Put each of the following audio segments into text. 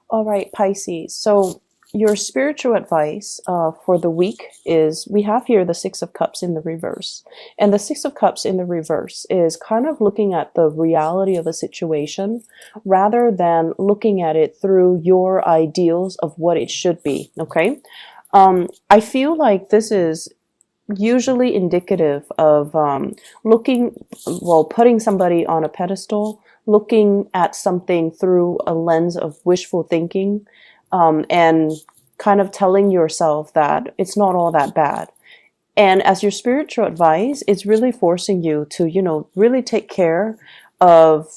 All right, Pisces. So your spiritual advice for the week is we have here the Six of Cups in the reverse. And the Six of Cups in the reverse is kind of looking at the reality of a situation rather than looking at it through your ideals of what it should be. Okay. I feel like this is usually indicative of putting somebody on a pedestal, looking at something through a lens of wishful thinking, and kind of telling yourself that it's not all that bad. And as your spiritual advice, it's really forcing you to, really take care of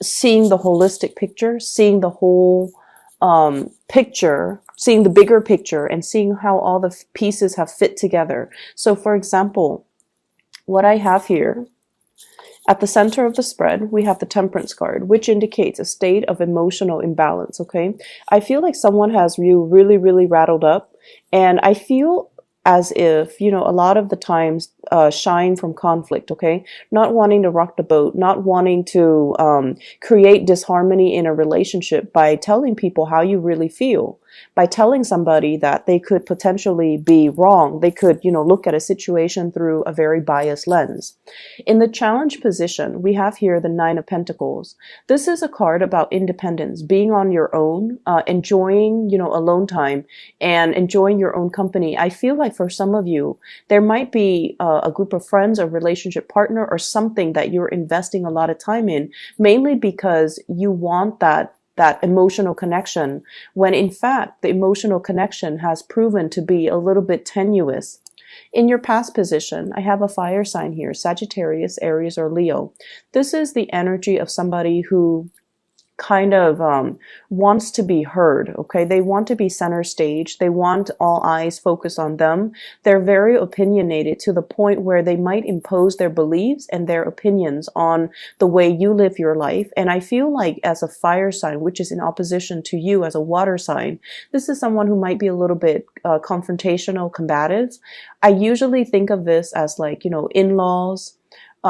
seeing the holistic picture, seeing the whole picture, seeing the bigger picture, and seeing how all the pieces have fit together. So, for example, what I have here at the center of the spread, we have the Temperance card, which indicates a state of emotional imbalance. Okay, I feel like someone has you really, really rattled up, and I feel as if, a lot of the times shine from conflict, okay? Not wanting to rock the boat, not wanting to create disharmony in a relationship by telling people how you really feel, by telling somebody that they could potentially be wrong. They could, look at a situation through a very biased lens. In the challenge position, we have here the Nine of Pentacles. This is a card about independence, being on your own, enjoying, alone time and enjoying your own company. I feel like for some of you, there might be a group of friends, a relationship partner, or something that you're investing a lot of time in, mainly because you want that emotional connection, when in fact the emotional connection has proven to be a little bit tenuous. In your past position, I have a fire sign here, Sagittarius, Aries, or Leo. This is the energy of somebody who kind of wants to be heard, okay? They want to be center stage. They want all eyes focused on them. They're very opinionated to the point where they might impose their beliefs and their opinions on the way you live your life. And I feel like as a fire sign, which is in opposition to you as a water sign, this is someone who might be a little bit confrontational, combative. I usually think of this as like, in-laws,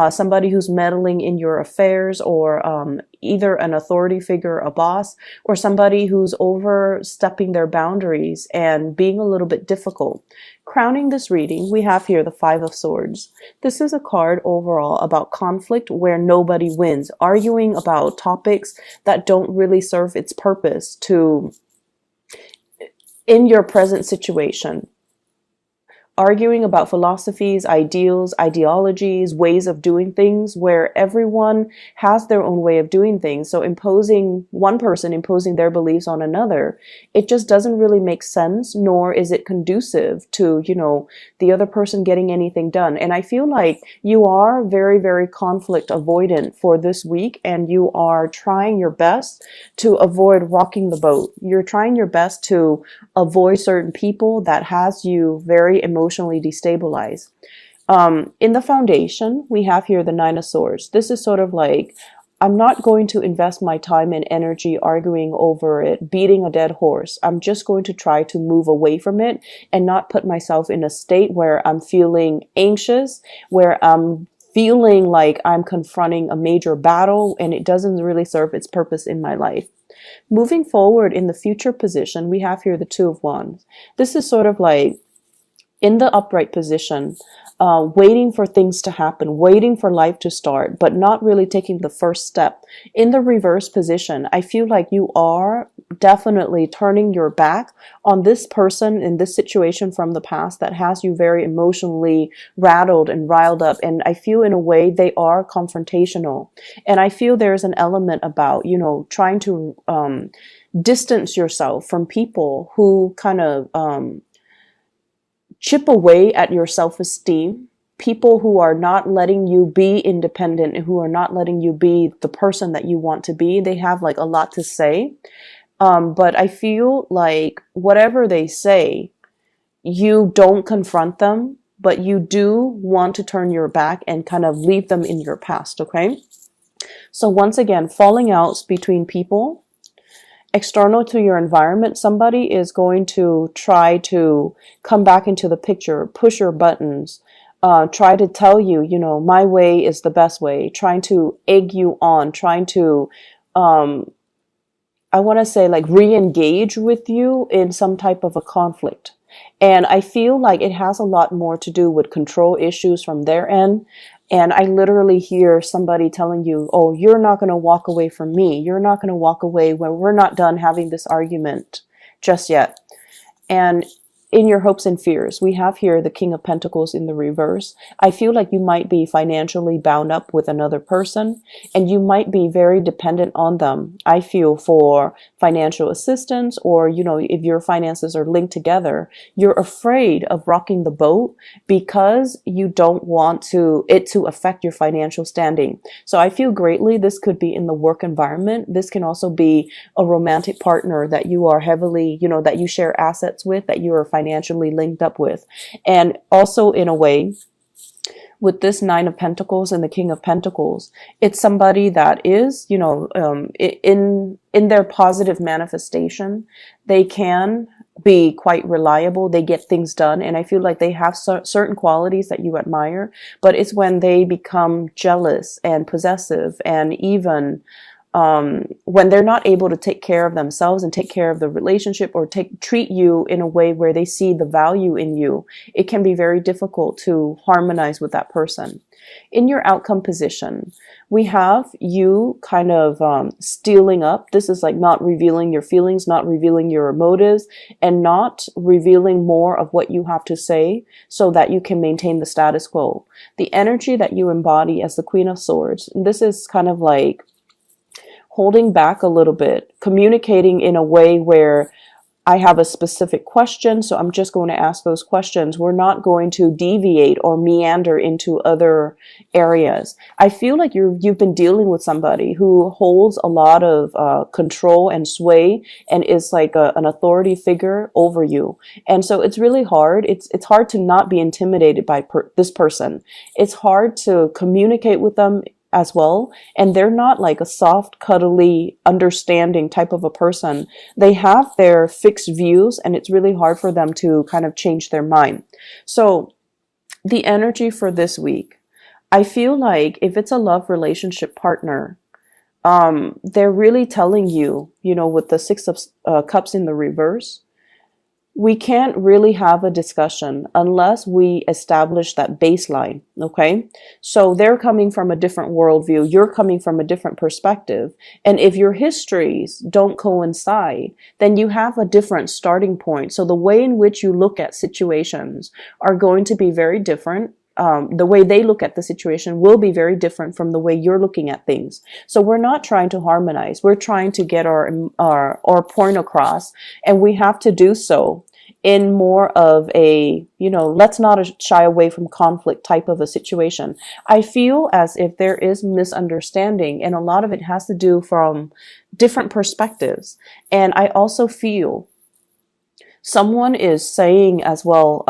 somebody who's meddling in your affairs, or either an authority figure, a boss, or somebody who's overstepping their boundaries and being a little bit difficult. Crowning this reading, we have here the Five of Swords. This is a card overall about conflict where nobody wins, arguing about topics that don't really serve its purpose to in your present situation. Arguing about philosophies, ideals, ideologies, ways of doing things, where everyone has their own way of doing things. So one person imposing their beliefs on another, it just doesn't really make sense, nor is it conducive to, the other person getting anything done. And I feel like you are very, very conflict avoidant for this week, and you are trying your best to avoid rocking the boat. You're trying your best to avoid certain people that has you very emotionally destabilized. In the foundation, we have here the Nine of Swords. This is sort of like, I'm not going to invest my time and energy arguing over it, beating a dead horse. I'm just going to try to move away from it and not put myself in a state where I'm feeling anxious, where I'm feeling like I'm confronting a major battle and it doesn't really serve its purpose in my life. Moving forward in the future position, we have here the Two of Wands. This is sort of like in the upright position, waiting for things to happen, waiting for life to start, but not really taking the first step. In the reverse position, I feel like you are definitely turning your back on this person in this situation from the past that has you very emotionally rattled and riled up. And I feel in a way they are confrontational. And I feel there's an element about, trying to distance yourself from people who kind of chip away at your self-esteem, people who are not letting you be independent and who are not letting you be the person that you want to be. They have like a lot to say. But I feel like whatever they say, you don't confront them, but you do want to turn your back and kind of leave them in your past, okay? So once again, falling outs between people, external to your environment, somebody is going to try to come back into the picture, push your buttons, try to tell you, my way is the best way, trying to egg you on, trying to I want to say like re-engage with you in some type of a conflict. And I feel like it has a lot more to do with control issues from their end. And I literally hear somebody telling you, oh, you're not going to walk away from me. You're not going to walk away when we're not done having this argument just yet. And in your hopes and fears, we have here the King of Pentacles in the reverse. I feel like you might be financially bound up with another person, and you might be very dependent on them. I feel for financial assistance, or, you know, if your finances are linked together, you're afraid of rocking the boat because you don't want it to affect your financial standing. So I feel greatly this could be in the work environment. This can also be a romantic partner that you are heavily, you know, that you share assets with, that you are financially linked up with. And also in a way, with this Nine of Pentacles and the King of Pentacles, it's somebody that is, you know, in their positive manifestation, they can be quite reliable. They get things done. And I feel like they have certain qualities that you admire, but it's when they become jealous and possessive, and even when they're not able to take care of themselves and take care of the relationship, or treat you in a way where they see the value in you, it can be very difficult to harmonize with that person. In your outcome position, we have you kind of stealing up. This is like not revealing your feelings, not revealing your motives, and not revealing more of what you have to say so that you can maintain the status quo. The energy that you embody as the Queen of Swords, this is kind of like holding back a little bit, communicating in a way where I have a specific question, so I'm just going to ask those questions. We're not going to deviate or meander into other areas. I feel like you've been dealing with somebody who holds a lot of control and sway, and is like an authority figure over you. And so it's really hard. It's hard to not be intimidated by this person. It's hard to communicate with them as well. And they're not like a soft, cuddly, understanding type of a person. They have their fixed views, and it's really hard for them to kind of change their mind. So the energy for this week, I feel like if it's a love relationship partner, they're really telling you, you know, with the Six of Cups in the reverse, we can't really have a discussion unless we establish that baseline, okay? So they're coming from a different worldview. You're coming from a different perspective. And if your histories don't coincide, then you have a different starting point. So the way in which you look at situations are going to be very different. The way they look at the situation will be very different from the way you're looking at things. So we're not trying to harmonize. We're trying to get our point across, and we have to do so in more of a, you know, let's not shy away from conflict type of a situation. I feel as if there is misunderstanding, and a lot of it has to do from different perspectives. And I also feel someone is saying as well,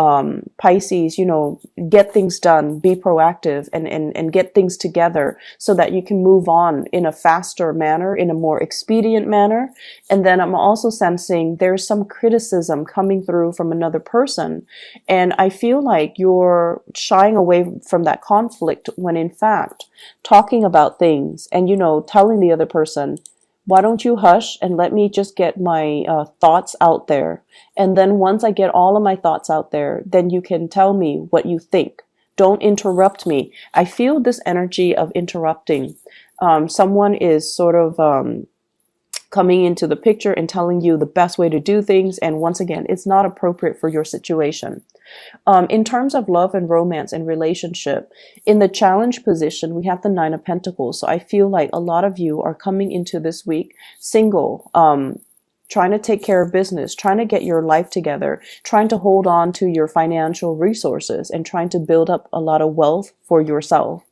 Pisces, you know, get things done, be proactive, and get things together so that you can move on in a faster manner, in a more expedient manner. And then I'm also sensing there's some criticism coming through from another person. And I feel like you're shying away from that conflict when in fact talking about things and, you know, telling the other person, why don't you hush and let me just get my thoughts out there. And then once I get all of my thoughts out there, then you can tell me what you think. Don't interrupt me. I feel this energy of interrupting. Someone is sort of coming into the picture and telling you the best way to do things. And once again, it's not appropriate for your situation. In terms of love and romance and relationship, in the challenge position, we have the Nine of Pentacles. So I feel like a lot of you are coming into this week single, trying to take care of business, trying to get your life together, trying to hold on to your financial resources, and trying to build up a lot of wealth for yourself.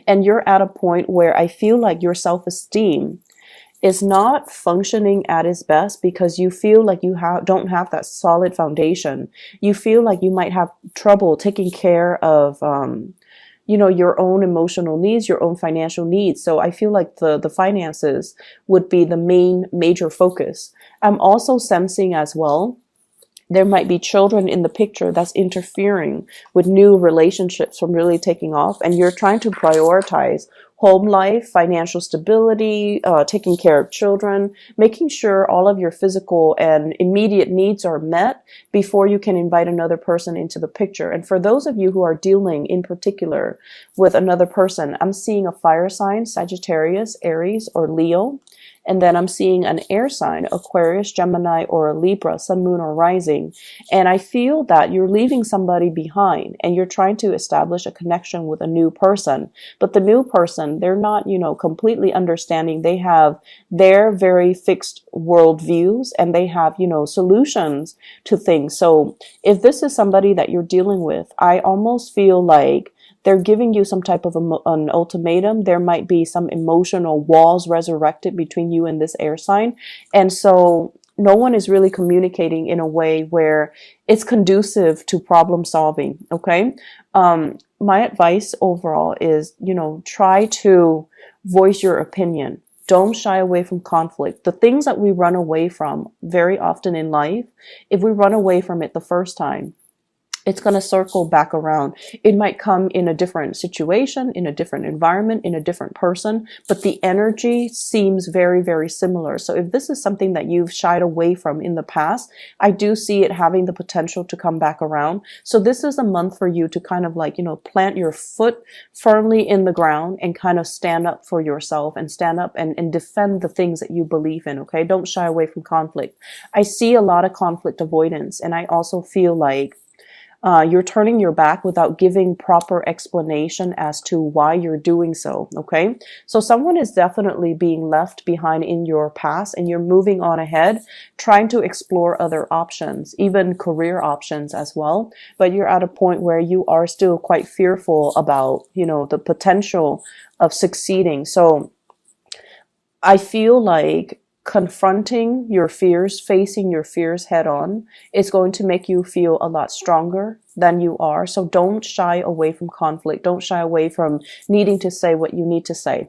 And you're at a point where I feel like your self-esteem is not functioning at its best because you feel like you don't have that solid foundation. You feel like you might have trouble taking care of, you know, your own emotional needs, your own financial needs. So I feel like the finances would be the major focus. I'm also sensing as well, There might be children in the picture that's interfering with new relationships from really taking off, and you're trying to prioritize home life, financial stability, taking care of children, making sure all of your physical and immediate needs are met before you can invite another person into the picture. And for those of you who are dealing in particular with another person, I'm seeing a fire sign, Sagittarius, Aries, or Leo. And then I'm seeing an air sign, Aquarius, Gemini, or a Libra, Sun, Moon, or Rising. And I feel that you're leaving somebody behind and you're trying to establish a connection with a new person. But the new person, they're not, completely understanding. They have their very fixed worldviews and they have, solutions to things. So if this is somebody that you're dealing with, I almost feel like they're giving you some type of an ultimatum. There might be some emotional walls resurrected between you and this air sign. And so no one is really communicating in a way where it's conducive to problem solving. Okay. My advice overall is, try to voice your opinion. Don't shy away from conflict. The things that we run away from very often in life, if we run away from it the first time, it's going to circle back around. It might come in a different situation, in a different environment, in a different person, but the energy seems very, very similar. So if this is something that you've shied away from in the past, I do see it having the potential to come back around. So this is a month for you to kind of plant your foot firmly in the ground and kind of stand up for yourself and stand up and defend the things that you believe in. Okay. Don't shy away from conflict. I see a lot of conflict avoidance, and I also feel like you're turning your back without giving proper explanation as to why you're doing so, okay? So someone is definitely being left behind in your past and you're moving on ahead, trying to explore other options, even career options as well. But you're at a point where you are still quite fearful about, the potential of succeeding. So I feel like confronting your fears, facing your fears head on, is going to make you feel a lot stronger than you are. So don't shy away from conflict. Don't shy away from needing to say what you need to say.